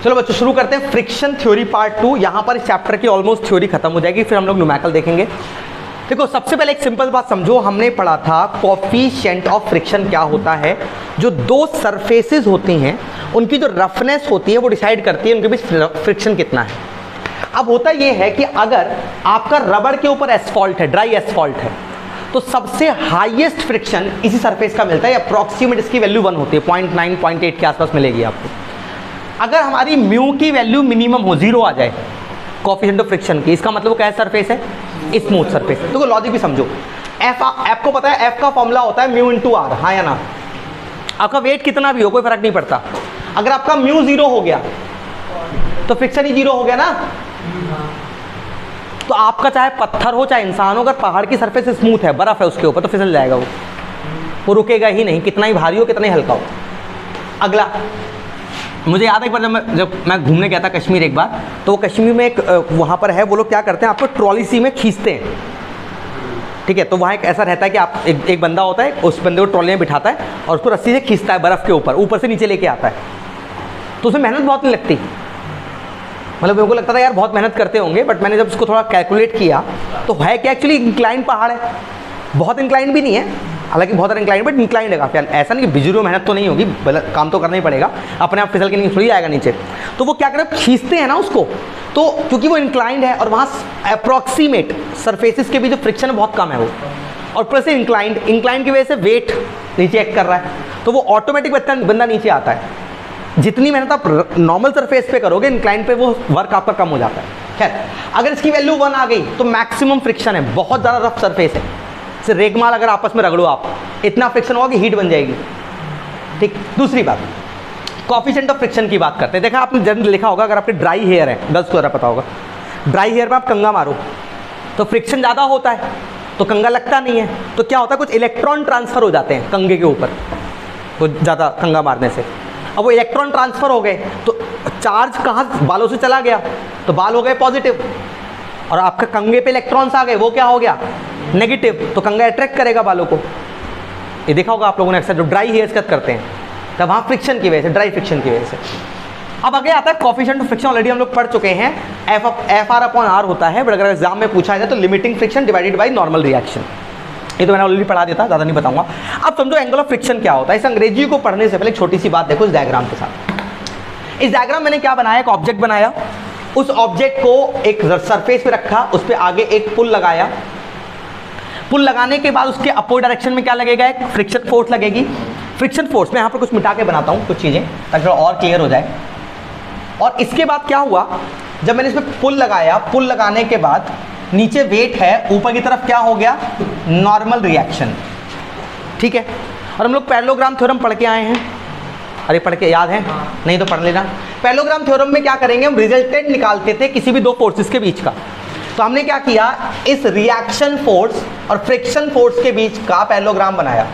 चलो बच्चों शुरू करते हैं फ्रिक्शन थ्योरी पार्ट 2। यहाँ पर इस चैप्टर की ऑलमोस्ट थ्योरी खत्म हो जाएगी, फिर हम लोग न्यूमेरिकल देखेंगे। देखो सबसे पहले एक सिंपल बात समझो, हमने पढ़ा था कोएफिशिएंट ऑफ फ्रिक्शन क्या होता है। जो दो सरफेसेस होती हैं उनकी जो रफनेस होती है वो डिसाइड करती है उनके बीच फ्रिक्शन कितना है। अब होता यह है कि अगर आपका रबड़ के ऊपर एस्फॉल्ट है, ड्राई एस्फॉल्ट है, तो सबसे हाईएस्ट फ्रिक्शन इसी सरफेस का मिलता है। अप्रॉक्सीमेट इसकी वैल्यू 1 होती है, 0.9 0.8 के आसपास मिलेगी आपको। अगर हमारी म्यू की वैल्यू मिनिमम हो, 0 आ जाए कोएफिशिएंट ऑफ फ्रिक्शन की, इसका मतलब वो क्या सरफेस है, स्मूथ सरफेस। तो लॉजिक भी समझो। एफ को पता है, एफ का फॉर्मूला होता है म्यू इंटू आर, हाँ या ना। आपका वेट कितना भी हो कोई फर्क नहीं पड़ता, अगर आपका म्यू 0 हो गया तो फ्रिक्शन ही 0 हो गया ना। तो आपका चाहे पत्थर हो चाहे इंसान हो, अगर पहाड़ की सरफेस स्मूथ है, बर्फ है उसके ऊपर, तो फिसल जाएगा वो रुकेगा ही नहीं, कितना ही भारी हो कितना ही हल्का हो। अगला मुझे याद है एक बार जब मैं घूमने गया था कश्मीर एक बार, तो वो कश्मीर में एक वहाँ पर है, वो लोग क्या करते हैं आपको ट्रॉली सी में खींचते हैं, ठीक है। तो वहाँ एक ऐसा रहता है कि आप एक बंदा होता है, उस बंदे को ट्रॉली में बिठाता है और उसको रस्सी से खींचता है बर्फ़ के ऊपर से नीचे लेके आता है। तो उसमें मेहनत बहुत नहीं लगती, मतलब मेरे को लगता था यार बहुत मेहनत करते होंगे, बट मैंने जब उसको थोड़ा कैलकुलेट किया तो है कि एक्चुअली इंक्लाइन पहाड़ है, बहुत इंक्लाइन भी नहीं है, हालांकि बहुत इंक्लाइन बट इंक्लाइन है काफ़ी। ऐसा नहीं कि बिजली में मेहनत तो नहीं होगी, काम तो करना ही पड़ेगा, अपने आप फिसल के नहीं थोड़ी आएगा नीचे। तो वो क्या करें, खींचते हैं ना उसको, तो क्योंकि वो इंक्लाइंड है और वहाँ अप्रॉक्सीमेट सरफेसिस के भी जो फ्रिक्शन है बहुत कम है वो, और प्लस इंक्लाइंड की वजह से वेट नीचे एक्ट कर रहा है, तो वो ऑटोमेटिक बंदा नीचे आता है। जितनी मेहनत आप नॉर्मल सरफेस पे करोगे, इंक्लाइन पे वो वर्क आपका कम हो जाता है। खैर अगर इसकी वैल्यू 1 आ गई तो मैक्सिमम फ्रिक्शन है, बहुत ज़्यादा रफ सरफेस है, जैसे रेगमाल अगर आपस में रगड़ो आप, इतना फ्रिक्शन होगा कि हीट बन जाएगी, ठीक। दूसरी बात, कोएफिशिएंट ऑफ फ्रिक्शन की बात करते हैं। देखा आपने जनरल लिखा होगा, अगर आपके ड्राई हेयर है, गर्ल्स को ज़रा पता होगा, ड्राई हेयर में आप कंगा मारो तो फ्रिक्शन ज़्यादा होता है, तो कंगा लगता नहीं है, तो क्या होता है, कुछ इलेक्ट्रॉन ट्रांसफ़र हो जाते हैं कंगे के ऊपर, तो ज़्यादा कंगा मारने से। अब वो इलेक्ट्रॉन ट्रांसफ़र हो गए तो चार्ज कहाँ बालों से चला गया, तो बाल हो गए पॉजिटिव, और आपके कंगे पे इलेक्ट्रॉन्स आ गए, वो क्या हो गया नेगेटिव, तो कंगा अट्रैक्ट करेगा बालों को। ये देखा होगा आप लोगों ने अक्सर जो ड्राई हेयर्स कट करते हैं, तब वहाँ फ्रिक्शन की वजह से, ड्राई फ्रिक्शन की वजह से। अब आगे आता है कोएफिशिएंट ऑफ फ्रिक्शन, ऑलरेडी हम लोग पढ़ चुके हैं, एफ आर अपॉन आर होता है, बट अगर एग्जाम में पूछा जाए तो limiting friction divided by normal reaction. ये तो मैंने ऑलरेडी पढ़ा दिया था, ज़्यादा नहीं बताऊंगा। अब समझो एंगल ऑफ फ्रिक्शन क्या होता है। इस अंग्रेजी को पढ़ने से पहले छोटी सी बात देखो इस डायग्राम के साथ। इस डायग्राम मैंने क्या बनाया, एक ऑब्जेक्ट बनाया, उस ऑब्जेक्ट को एक सरफेस पे रखा, उस पर आगे एक पुल लगाया, पुल लगाने के बाद उसके अपोजिट डायरेक्शन में क्या लगेगा, एक फ्रिक्शन फोर्स लगेगी। फ्रिक्शन फोर्स में यहाँ पर कुछ मिटा के बनाता हूँ कुछ चीज़ें ताकि थोड़ा और क्लियर हो जाए। और इसके बाद क्या हुआ, जब मैंने इसमें पुल लगाया, पुल लगाने के बाद नीचे वेट है, ऊपर की तरफ क्या हो गया, नॉर्मल रिएक्शन, ठीक है। और हम लोग पैरेललोग्राम थ्योरम पढ़ के आए हैं, अरे पढ़ के याद है, नहीं तो पढ़ लेना। पैरेललोग्राम थ्योरम में क्या करेंगे, हम रिजल्टेंट निकालते थे किसी भी दो फोर्सेस के बीच का। तो हमने क्या किया, इस रिएक्शन फोर्स और फ्रिक्शन फोर्स के बीच का पैरेललोग्राम बनाया।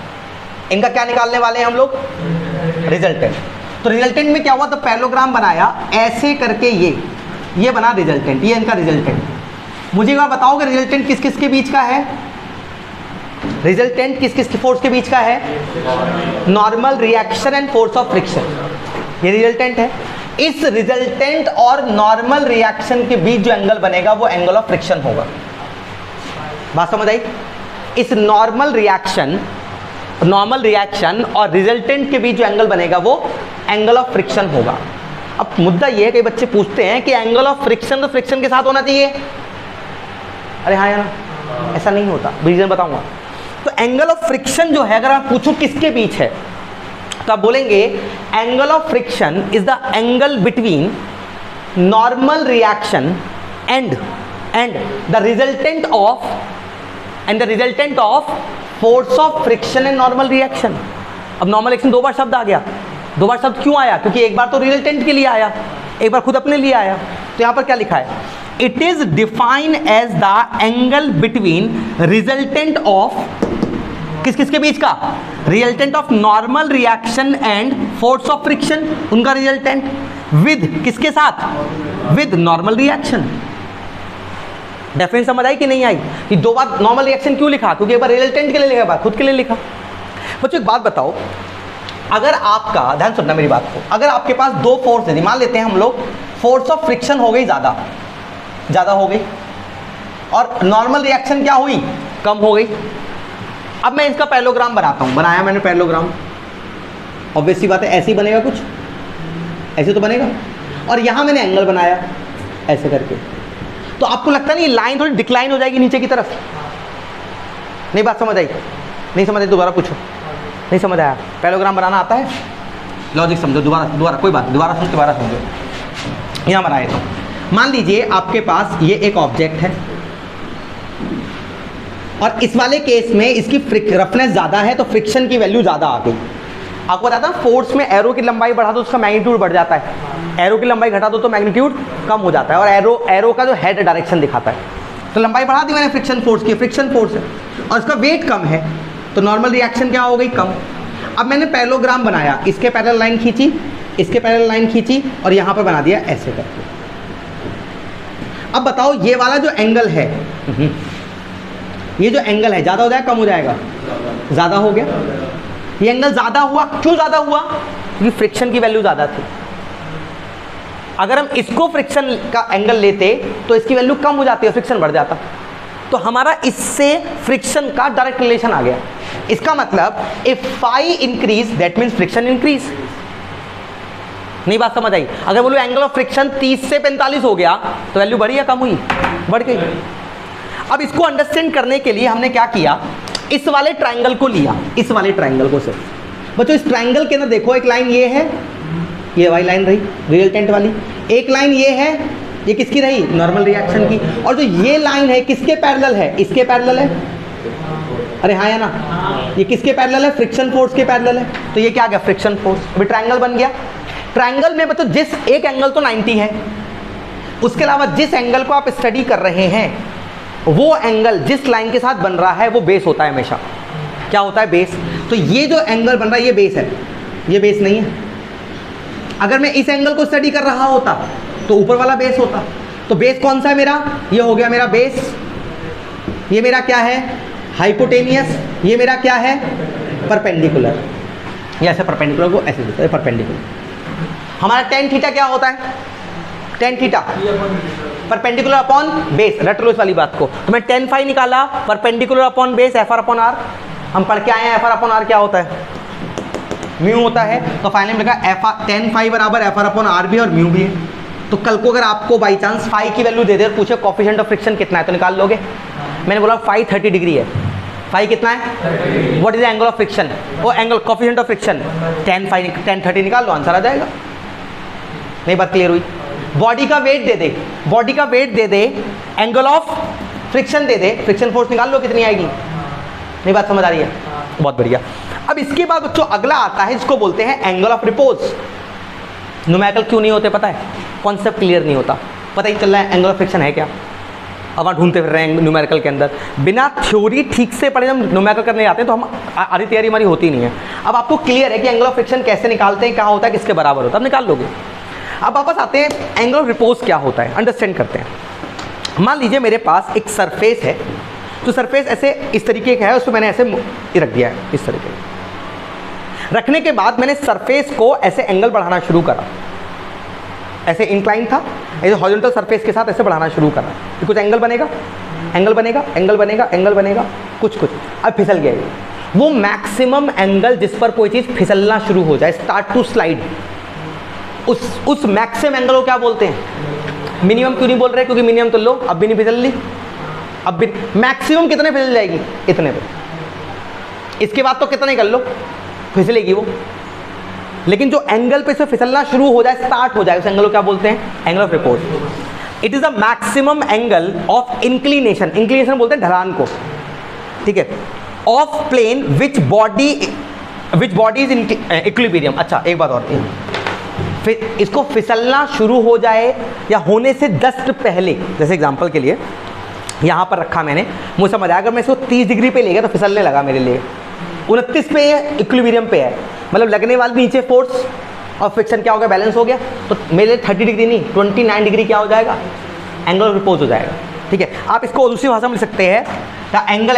इनका क्या निकालने वाले हैं हम लोग, रिजल्टेंट। तो रिजल्टेंट में क्या हुआ, तो पैरेललोग्राम बनाया ऐसे करके, ये बना रिजल्टेंट, ये इनका रिजल्टेंट। मुझे एक बार बताओ कि रिजल्टेंट किस किस के बीच का है, रिजल्टेंट किस किस फोर्स के बीच का है, normal reaction and force of friction, ये रिजल्टेंट है। इस रिजल्टेंट और नॉर्मल रिएक्शन के बीच जो एंगल बनेगा वो एंगल ऑफ फ्रिक्शन होगा। बात समझ आई। इस नॉर्मल रिएक्शन और रिजल्टेंट के बीच जो एंगल बनेगा वो एंगल ऑफ फ्रिक्शन होगा। अब मुद्दा ये है, कई बच्चे पूछते हैं कि एंगल ऑफ फ्रिक्शन तो फ्रिक्शन के साथ होना चाहिए, अरे हाँ या ना, ऐसा नहीं होता, रीजन बताऊंगा। तो एंगल ऑफ फ्रिक्शन जो है, अगर आप पूछो किसके बीच है, तो आप बोलेंगे angle of friction is the angle between normal reaction and the resultant of force of friction and normal reaction. अब नॉर्मल रिएक्शन 2 बार शब्द आ गया, 2 बार शब्द क्यों आया, क्योंकि एक बार तो रिजल्टेंट के लिए आया, एक बार खुद अपने लिए आया। तो यहां पर क्या लिखा है, it is defined as the angle between resultant of किस के बीच का, resultant of normal reaction and force of friction, उनका रिजल्टेंट विद किसके साथ, विद नॉर्मल रिएक्शन। डेफिनेशन समझ आई कि नहीं आई, कि 2 बार नॉर्मल रिएक्शन क्यों लिखा, क्योंकि एक बार रिजल्टेंट के लिए लिखा, एक बार खुद के लिए लिखा। बच्चों एक बात बताओ, अगर आपका, ध्यान सुनना मेरी बात को, अगर आपके पास दो फोर्स है, मान लेते हैं हम लोग फोर्स ऑफ फ्रिक्शन हो गई ज़्यादा हो गई और नॉर्मल रिएक्शन क्या हुई, कम हो गई। अब मैं इसका पैरेललोग्राम बनाता हूँ, बनाया मैंने पैरेललोग्राम, ऑब्वियसली बात है ऐसे ही बनेगा, कुछ ऐसे तो बनेगा। और यहाँ मैंने एंगल बनाया ऐसे करके, तो आपको लगता नहीं लाइन थोड़ी डिक्लाइन हो जाएगी नीचे की तरफ? नहीं बात समझ आई? नहीं समझ आई दोबारा पूछो। नहीं समझ आया? पैरेललोग्राम बनाना आता है? लॉजिक समझो, दोबारा कोई बात, दोबारा समझो। यहाँ बनाए तो मान लीजिए आपके पास ये एक ऑब्जेक्ट है और इस वाले केस में इसकी रफनेस ज़्यादा है तो फ्रिक्शन की वैल्यू ज़्यादा आ गई। आपको बताता है फोर्स में एरो की लंबाई बढ़ा दो उसका मैग्नीट्यूड बढ़ जाता है, एरो की लंबाई घटा दो तो मैग्नीट्यूड कम हो जाता है, और एरो का जो हेड डायरेक्शन दिखाता है। तो लंबाई बढ़ा दी मैंने फ्रिक्शन फोर्स की, फ्रिक्शन फोर्स है और इसका वेट कम है तो नॉर्मल रिएक्शन क्या हो गई, कम। अब मैंने पैरेललोग्राम बनाया, इसके पैरेलल लाइन खींची, इसके पैरेलल लाइन खींची और यहाँ पर बना दिया ऐसे करके। अब बताओ ये वाला जो एंगल है, ये जो एंगल है ज़्यादा हो जाएगा कम हो जाएगा? ज़्यादा हो गया। ये एंगल ज़्यादा हुआ, क्यों ज़्यादा हुआ? क्योंकि फ्रिक्शन की वैल्यू ज़्यादा थी। अगर हम इसको फ्रिक्शन का एंगल लेते तो इसकी वैल्यू कम हो जाती है, फ्रिक्शन बढ़ जाता। तो हमारा इससे फ्रिक्शन का डायरेक्ट रिलेशन आ गया। इसका मतलब if phi increase that means friction increase. नहीं बात समझ आई? अगर बोलो एंगल ऑफ फ्रिक्शन 30 से 45 हो गया तो वैल्यू बढ़ी या कम हुई? बढ़ गई। अब इसको अंडरस्टैंड करने के लिए हमने क्या किया, इस वाले ट्राइंगल को लिया, इस वाले ट्राइंगल को सिर्फ। बच्चों इस ट्राइंगल के अंदर देखो, एक लाइन ये है, ये वाली लाइन रही रिजल्टेंट वाली, एक लाइन ये है, ये किसकी रही, नॉर्मल रिएक्शन की, और जो ये लाइन है किसके पैरेलल है, इसके पैरेलल है। अरे हाँ या ना, ये किसके पैरेलल है, फ्रिक्शन फोर्स के पैरेलल है। तो ये क्या आ गया, फ्रिक्शन फोर्स। अभी ट्राइंगल बन गया। ट्राइंगल में बच्चों जिस एक एंगल तो 90 है, उसके अलावा जिस एंगल को आप स्टडी कर रहे हैं वो एंगल जिस लाइन के साथ बन रहा है वो बेस होता है हमेशा। क्या होता है, बेस। तो ये जो एंगल बन रहा है ये बेस है, ये बेस नहीं है। अगर मैं इस एंगल को स्टडी कर रहा होता तो ऊपर वाला बेस होता। तो बेस कौन सा है मेरा, ये हो गया मेरा बेस। ये मेरा क्या है, हाइपोटेनियस। ये मेरा क्या है, परपेंडिकुलर। ये ऐसे परपेंडिकुलर को ऐसे देता है, परपेंडिकुलर। हमारा टेन थीटा क्या होता है, tan theta perpendicular upon base. रट लो इस वाली बात को। तो मैं टेन फाई निकाला, perpendicular upon base, F R upon R. हम पढ़ के आए हैं एफ आर अपॉन आर क्या होता है, म्यू होता है। तो फाइनली में लिखा एफ आर टेन फाई बराबर एफ आर अपॉन आर भी और म्यू भी है। तो कल को अगर आपको बाई चांस फाई की वैल्यू दे दे और पूछे कोफिशिएंट ऑफ फ्रिक्शन कितना है तो निकाल लोगे। मैंने बोला फाई 30 डिग्री है, फाई कितना है, what is the angle of friction, वो एंगल कोफिशिएंट ऑफ फ्रिक्शन 10 30 निकाल लो, आंसर आ जाएगा। नहीं बात क्लियर हुई? बॉडी का वेट दे दे, बॉडी का वेट दे दे, एंगल ऑफ फ्रिक्शन दे दे, फ्रिक्शन फोर्स निकाल लो कितनी आएगी। नहीं बात समझ आ रही है? बहुत बढ़िया। अब इसके बाद बच्चों अगला आता है जिसको बोलते हैं एंगल ऑफ रिपोज। न्यूमेरिकल क्यों नहीं होते पता है, कॉन्सेप्ट क्लियर नहीं होता, पता ही चल रहा है एंगल ऑफ फ्रिक्शन है क्या। अब वहाँ ढूंढते फिर रहे हैं न्यूमेरिकल के अंदर, बिना थ्योरी ठीक से पढ़े हम न्यूमेरिकल करने जाते हैं तो हम आधी तैयारी हमारी होती नहीं है। अब आपको क्लियर है कि एंगल ऑफ फ्रिक्शन कैसे निकालते हैं, क्या होता है, किसके बराबर होता है, अब निकाल लोगे। अब वापस आते हैं एंगल ऑफ रिपोज क्या होता है, अंडरस्टैंड करते हैं। मान लीजिए मेरे पास एक सरफेस है, तो सरफेस ऐसे इस तरीके का है, उसको मैंने ऐसे रख दिया है, इस तरीके रखने के बाद मैंने सरफेस को ऐसे एंगल बढ़ाना शुरू करा, ऐसे इंक्लाइन था, ऐसे हॉरिजॉन्टल सरफेस के साथ ऐसे बढ़ाना शुरू करा, तो कुछ एंगल बनेगा, एंगल बनेगा, एंगल बनेगा, एंगल बनेगा, कुछ अब फिसल गया ये। वो मैक्सिमम एंगल जिस पर कोई चीज़ फिसलना शुरू हो जाए, स्टार्ट टू स्लाइड, उस मैक्सिमम एंगल को क्या बोलते हैं, मिनिमम क्यों नहीं बोल रहे, क्योंकि मिनिमम तो लो अब भी नहीं फिसल ली, अब भी मैक्सिमम कितने फिसल जाएगी, इतने पे। इसके बाद तो कितने कर लो फिसलेगी वो, लेकिन जो एंगल पे से फिसलना शुरू हो जाए, स्टार्ट हो जाए, उस एंगल को क्या बोलते हैं, angle of repose. It is the maximum angle of inclination, inclination बोलते हैं ढलान को, ठीक है, of plane which body is in equilibrium. अच्छा एक बात और थी, फिर इसको फिसलना शुरू हो जाए या होने से जस्ट पहले, जैसे एग्जांपल के लिए यहाँ पर रखा मैंने, मुझे समझ आया अगर मैं इसको 30 डिग्री पे ले गया तो फिसलने लगा मेरे लिए, 29 पे है, इक्विलिब्रियम पे है, मतलब लगने वाली नीचे फोर्स और फ्रिक्शन क्या हो गया, बैलेंस हो गया, तो मेरे लिए 30 डिग्री नहीं 29 डिग्री क्या हो जाएगा, एंगल ऑफ रिपोज हो जाएगा। ठीक है, आप इसको दूसरी भाषा में लिख सकते हैं, the angle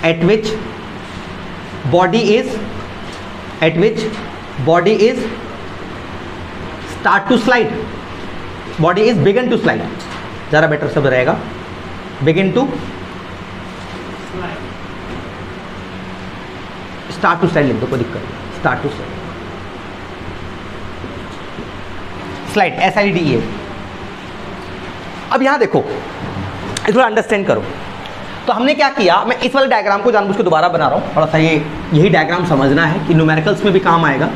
at which body is at which body is start to slide, body is begin to slide, ज़्यादा बेटर शब्द रहेगा, begin to start to slide लिख दो, कोई दिक्कत नहीं, start to slide, slide SLIDE। अब यहां देखो, थोड़ा अंडरस्टैंड करो। तो हमने क्या किया, मैं इस वाले डायग्राम को जानबूझ के दोबारा बना रहा हूं, थोड़ा सा यही डायग्राम समझना है कि न्यूमेरिकल्स में भी काम आएगा।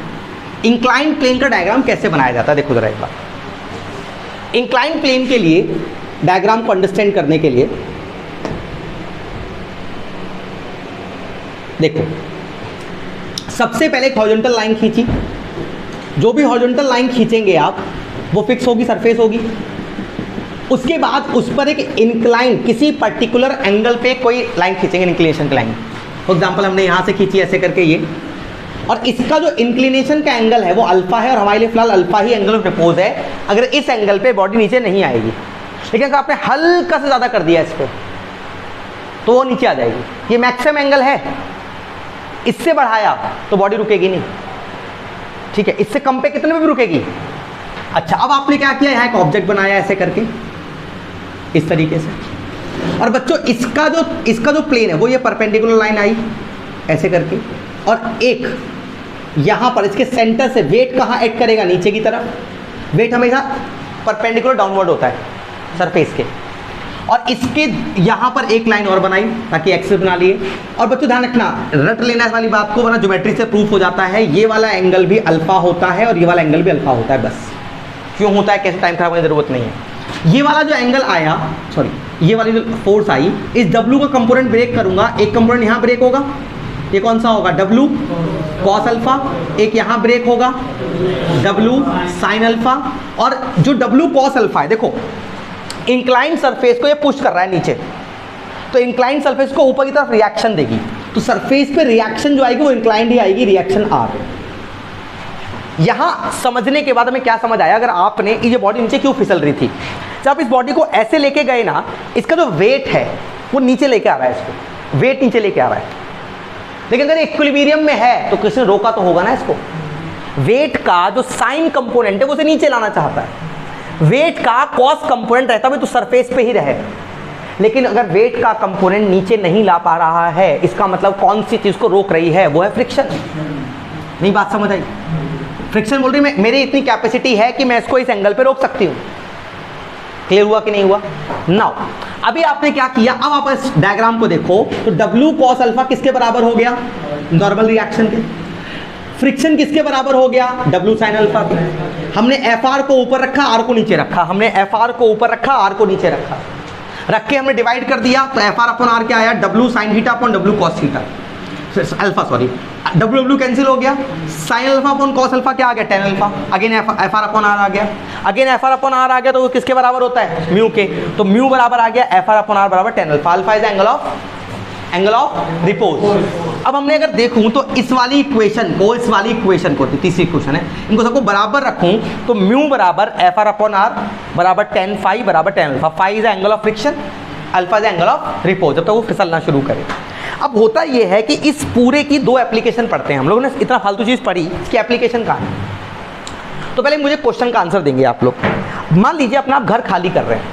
इंक्लाइंड प्लेन का डायग्राम कैसे बनाया जाता है, देखो जरा एक बार। इंक्लाइंड प्लेन के लिए डायग्राम को अंडरस्टैंड करने के लिए देखो, सबसे पहले एक हॉरिजॉन्टल लाइन खींची, जो भी हॉरिजॉन्टल लाइन खींचेंगे आप वो फिक्स होगी, सरफेस होगी। उसके बाद उस पर एक इंक्लाइन, किसी पर्टिकुलर एंगल पे कोई लाइन खींचेंगे, इंक्लिनेशन की लाइन। फॉर एग्जांपल हमने यहाँ से खींची ऐसे करके ये, और इसका जो इंक्लिनेशन का एंगल है वो अल्फा है, और हमारे लिए फिलहाल alpha he angle of repose है। अगर इस एंगल पे बॉडी नीचे नहीं आएगी, लेकिन अगर आपने हल्का से ज़्यादा कर दिया इस पर तो वो नीचे आ जाएगी। ये मैक्सिमम एंगल है, इससे बढ़ाया तो बॉडी रुकेगी नहीं, ठीक है। इससे कम पे कितने में भी रुकेगी। अच्छा, अब आपने क्या किया, यहाँ एक ऑब्जेक्ट बनाया ऐसे करके, इस तरीके से, और बच्चों इसका जो प्लेन है वो ये परपेंडिकुलर लाइन आई ऐसे करके, और एक यहाँ पर इसके सेंटर से वेट कहाँ ऐड करेगा, नीचे की तरफ। वेट हमेशा परपेंडिकुलर डाउनवर्ड होता है सरफेस के, और इसके यहाँ पर एक लाइन और बनाई ताकि एक्सिस बना लिए। और बच्चों ध्यान रखना, रट लेना इस वाली बात को, वरना ज्योमेट्री से प्रूफ हो जाता है। ये वाला एंगल भी अल्फा होता है और ये वाला एंगल भी अल्फा होता है, बस। क्यों होता है, कैसे, टाइम खराब करने की जरूरत नहीं है। ये वाला जो एंगल आया, सॉरी, ये वाली जो फोर्स आई, इस W का कंपोनेंट ब्रेक करूंगा, एक कंपोनेंट यहाँ ब्रेक होगा, ये कौन सा होगा, W कॉस अल्फा, एक यहाँ ब्रेक होगा W साइन अल्फा, और जो W कॉस अल्फा है, देखो इंक्लाइंड सरफेस को ये पुश कर रहा है नीचे, तो इंक्लाइंड सरफेस को ऊपर की तरफ रिएक्शन देगी, तो सरफेस पे रिएक्शन जो आएगी वो इंक्लाइंड ही आएगी, रिएक्शन R। यहां समझने के बाद हमें क्या समझ आया, अगर आपने ये बॉडी नीचे क्यों फिसल रही थी, जब आप इस बॉडी को ऐसे लेके गए ना, इसका जो वेट है वो नीचे लेके आ रहा है, इसको वेट नीचे लेके आ रहा है। लेकिन अगर इक्विलिब्रियम में है तो किसी ने रोका तो होगा ना इसको। वेट का जो साइन कंपोनेंट है वो उसे नीचे लाना चाहता है, वेट का कॉस कंपोनेंट रहता है तो सरफेस पे ही रहे। लेकिन अगर वेट का कंपोनेंट नीचे नहीं ला पा रहा है, इसका मतलब कौन सी चीज को रोक रही है, वो है फ्रिक्शन। नहीं बात समझ आई, फ्रिक्शन बोल रही है मेरी इतनी कैपेसिटी है कि मैं इसको इस एंगल पे रोक सकती हूँ। क्लियर हुआ कि नहीं हुआ। नाउ अभी आपने क्या किया, अब आप इस डायग्राम को देखो तो W cos अल्फा किसके बराबर हो गया, नॉर्मल रिएक्शन के। फ्रिक्शन किसके बराबर हो गया, W sin अल्फा के। हमने FR को ऊपर रखा, R को नीचे रखा, हमने FR को ऊपर रखा, R को नीचे रखा, रख के हमने डिवाइड कर दिया, तो FR अपॉन R क्या आया, W sin theta upon W cos theta alpha, sorry W cancel हो गया, sine alpha upon cos alpha क्या आ गया, tan alpha. Again FR upon R आ गया, अगेन FR अपॉन R आ गया, तो वो किसके बराबर होता है, म्यू के। तो म्यू बराबर आ गया FR अपॉन R बराबर tan alpha. Alpha is angle of repose. अब हमने अगर देखूं तो इस वाली इक्वेशन को तीसरी इक्वेशन है, इनको सबको बराबर रखूं तो म्यू बराबर FR अपॉन R बराबर टेन फाई बराबर tan alpha. Phi is angle of friction, alpha is angle of repose, जब तक वो फिसलना शुरू करे। अब होता यह है कि इस पूरे की दो एप्लीकेशन पढ़ते हैं हम लोगों ने, इतना फालतू चीज़ पढ़ी, इसकी एप्लीकेशन कहाँ है। तो पहले मुझे क्वेश्चन का आंसर देंगे आप लोग। मान लीजिए अपना आप घर खाली कर रहे हैं,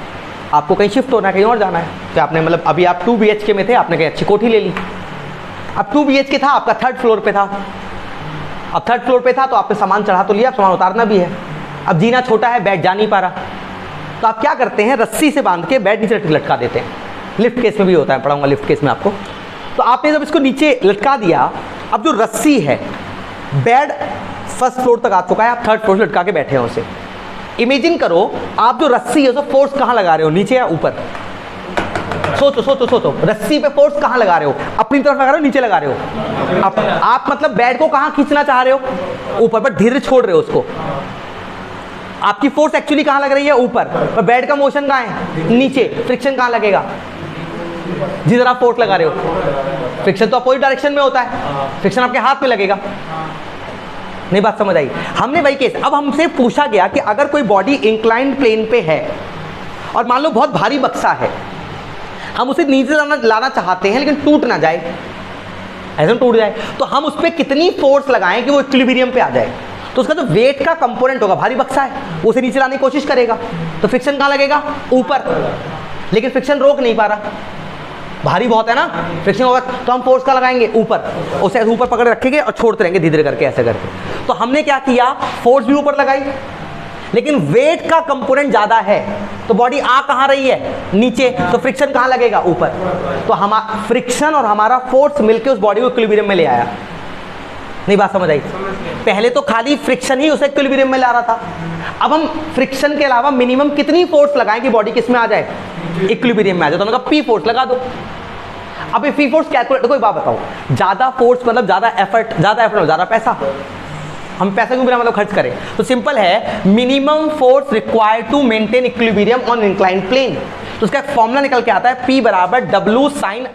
आपको कहीं शिफ्ट होना है, कहीं और जाना है, तो आपने मतलब अभी आप 2 BHK में थे, आपने कहीं अच्छी कोठी ले ली। अब 2 BHK था, आपका 3rd फ्लोर पे था। अब 3rd फ्लोर पे था तो आपने सामान चढ़ा तो लिया, अब सामान उतारना भी है। अब जीना छोटा है, बेड जा नहीं पा रहा, तो आप क्या करते हैं, रस्सी से बांध के बेड नीचे लटका देते हैं। लिफ्ट केस में भी होता है, पढ़ाऊंगा लिफ्ट केस में आपको। तो आपने जब इसको नीचे लटका दिया, अब जो रस्सी है, बेड 1st फ्लोर तक आ चुका है, आप 3rd फ्लोर से लटका के बैठे हैं उसे। इमेजिन करो आप जो रस्सी है उसे फोर्स कहाँ लगा रहे हो, नीचे या ऊपर। सोचो रस्सी पे फोर्स कहाँ लगा रहे हो, अपनी तरफ लगा रहे हो, नीचे लगा रहे हो। आप मतलब बेड को कहाँ खींचना चाह रहे हो, ऊपर, पर धीरे छोड़ रहे हो उसको। आपकी फोर्स एक्चुअली कहाँ लग रही है, ऊपर, पर बेड का मोशन कहाँ है, नीचे। फ्रिक्शन कहाँ लगेगा, जिधर आप फोर्स लगा रहे हो। फ्रिक्शन तो अपोजिट डायरेक्शन में होता है, फ्रिक्शन आपके हाथ में लगेगा। नहीं बात समझ आई। हमने वही केस, अब हमसे पूछा गया कि अगर कोई बॉडी इंक्लाइंड प्लेन पे है और मान लो बहुत भारी बक्सा है, हम उसे नीचे लाना चाहते हैं लेकिन टूट ना जाए, ऐसे में टूट जाए। तो हम उस पर कितनी फोर्स लगाएं कि वो इक्विलिब्रियम पे आ जाए। तो उसका जो वेट का कंपोनेंट होगा, भारी बक्सा है, वो उसे नीचे लाने की कोशिश करेगा, तो फ्रिक्शन कहाँ लगेगा? ऊपर। लेकिन फ्रिक्शन रोक नहीं पा रहा, भारी बहुत है ना, फ्रिक्शन होगा, तो हम फोर्स का लगाएंगे ऊपर, उसे ऊपर पकड़ रखेंगे और छोड़ते रहेंगे धीरे धीरे करके, ऐसे करके। तो हमने क्या किया, फोर्स भी ऊपर लगाई, लेकिन वेट का कंपोनेंट ज्यादा है, तो बॉडी आ कहाँ रही है? नीचे। तो फ्रिक्शन कहाँ लगेगा? ऊपर। तो हमारा फ्रिक्शन और हमारा फोर्स मिलकर उस बॉडी को इक्विलिब्रियम में ले आया। नहीं बात समझ आई? पहले तो खाली फ्रिक्शन ही उसे इक्विलिब्रियम में ला रहा था, अब हम फ्रिक्शन के अलावा मिनिमम कितनी फोर्स लगाएं कि बॉडी किस में आ जाए? इक्विलिब्रियम में आ जाए। तो हमने कहा पी फोर्स लगा दो। अब ये पी फोर्स कैलकुलेट, कोई बात बताओ, ज्यादा फोर्स मतलब ज्यादा एफर्ट, ज्यादा पैसा, हम पैसा क्यों बिना मतलब खर्च करें? तो सिंपल है, minimum force required to maintain equilibrium on inclined plane. तो उसका फॉर्मूला निकल के आता है P बराबर W sine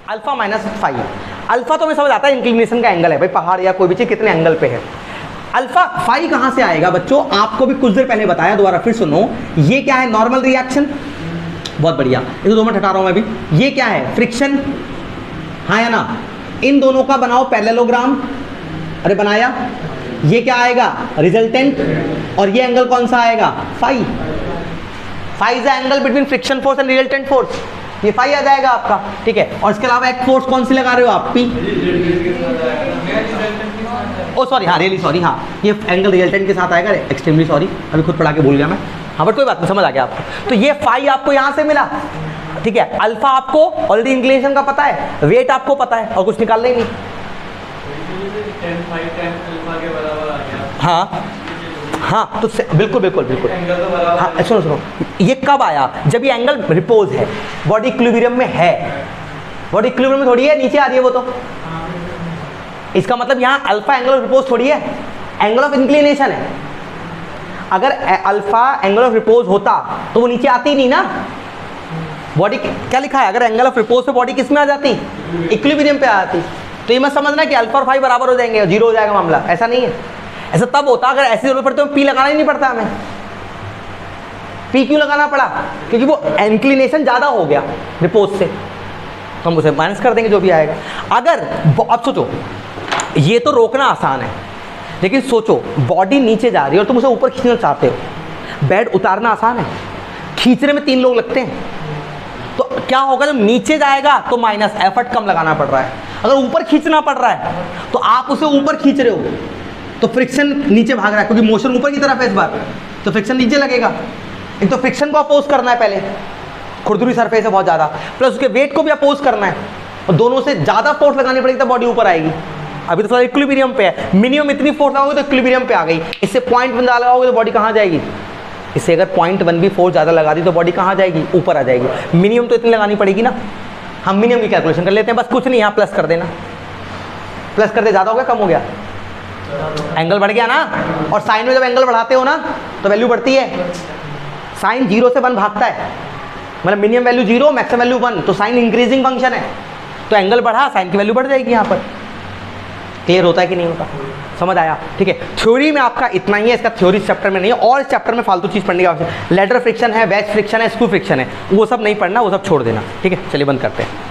alpha minus five. Alpha तो हमें समझ आता है इंक्लिनेशन का एंगल है, भाई पहाड़ या कोई भी चीज कितने एंगल पे है। अल्फा फाइव कहां से आएगा बच्चों? आपको भी कुछ देर पहले बताया, दोबारा फिर सुनो। ये क्या है? Normal reaction. बहुत बढ़िया, ये तो 2 मिनट हटा रहा हूं मैं अभी। ये क्या है? फ्रिक्शन, हाँ या ना? इन दोनों का बनाओ पैरेललोग्राम। अरे बनाया। ये क्या आएगा? रिजल्टेंट। और ये एंगल कौन सा आएगा? Five. Five is the angle between friction force and resultant force, ये फाइव आ जाएगा आपका, ठीक है। और इसके अलावा एक फोर्स कौन सी लगा रहे हो आप? पी। ओ सॉरी, हाँ रियली सॉरी, हाँ ये एंगल रिजल्टेंट के साथ आएगा, एक्सट्रीमली सॉरी, अभी खुद पढ़ा के भूल गया मैं। हाँ बट कोई बात नहीं, समझ आ गया आपको। तो ये फाइव आपको यहाँ से मिला, ठीक है। अल्फा आपको ऑलरेडी इंक्लिनेशन का पता है, वेट आपको पता है, और कुछ निकालना ही नहीं। हाँ हाँ, तो बिल्कुल बिल्कुल बिल्कुल, हाँ सुनो सुनो, ये कब आया? जब ये एंगल रिपोज है, बॉडी इक्विलिब्रियम में है। बॉडी इक्विलिब्रियम में थोड़ी है, नीचे आ रही है वो तो। इसका मतलब यहाँ अल्फा एंगल ऑफ रिपोज थोड़ी है, एंगल ऑफ इंक्लिनेशन है। अगर अल्फा एंगल ऑफ रिपोज होता तो वो नीचे आती ही नहीं ना। बॉडी क्या लिखा है? अगर एंगल ऑफ रिपोज पे बॉडी किस में आ जाती? इक्विलिब्रियम पे आ जाती। तो ये मत समझना कि अल्फा और फाइव बराबर हो जाएंगे, जीरो हो जाएगा मामला, ऐसा नहीं है। ऐसा तब होता अगर ऐसी जरूरत पड़ती तो पी लगाना ही नहीं पड़ता हमें। पी क्यों लगाना पड़ा? क्योंकि वो इंक्लिनेशन ज्यादा हो गया रिपोज से, तो हम उसे माइनस कर देंगे जो भी आएगा। अगर अब सोचो, ये तो रोकना आसान है, लेकिन सोचो बॉडी नीचे जा रही है और तुम उसे ऊपर खींचना चाहते हो। बेड उतारना आसान है, खींचने में 3 लोग लगते हैं। तो क्या होगा? जब नीचे जाएगा तो माइनस, एफर्ट कम लगाना पड़ रहा है। अगर ऊपर खींचना पड़ रहा है तो आप उसे ऊपर खींच रहे हो तो फ्रिक्शन नीचे भाग रहा है, क्योंकि मोशन ऊपर की तरफ है इस बार, तो फ्रिक्शन नीचे लगेगा। एक तो फ्रिक्शन को अपोज करना है पहले, खुरदुरी सरफेस है बहुत ज़्यादा, प्लस उसके वेट को भी अपोज करना है, और दोनों से ज़्यादा फोर्स लगानी पड़ेगी तब बॉडी ऊपर आएगी। अभी तो थोड़ा इक्विलिब्रियम पे है, मिनिमम इतनी फोर्स लगाओगे तो इक्विलिब्रियम पे आ गई। इससे 0.1 लगाओगे तो बॉडी कहाँ जाएगी? इससे अगर 0.1 भी फोर्स ज़्यादा लगा दी तो बॉडी कहाँ जाएगी? ऊपर आ जाएगी। मिनिमम तो इतनी लगानी पड़ेगी ना। हम मिनिमम की कैलकुलेशन कर लेते हैं, बस कुछ नहीं, यहाँ प्लस कर देना। प्लस कर दे, ज़्यादा हो गया कम हो गया? एंगल बढ़ गया ना। और साइन में जब एंगल बढ़ाते हो ना तो वैल्यू बढ़ती है। साइन 0 से 1 भागता है, मतलब मिनिमम वैल्यू 0, मैक्सिमम वैल्यू 1, तो साइन इंक्रीजिंग फंक्शन है, तो एंगल बढ़ा, साइन की वैल्यू बढ़ जाएगी। यहाँ पर क्लियर होता है कि नहीं होता? समझ आया? ठीक है। थ्योरी में आपका इतना ही है, इसका थ्योरी चैप्टर में नहीं है, और इस चैप्टर में फालतू चीज़ पढ़ने की आवश्यकता है। लेडर फ्रिक्शन है, वेज फ्रिक्शन है, स्क्रू फ्रिक्शन है, वो सब नहीं पढ़ना, वो सब छोड़ देना। ठीक है, चलिए बंद करते हैं।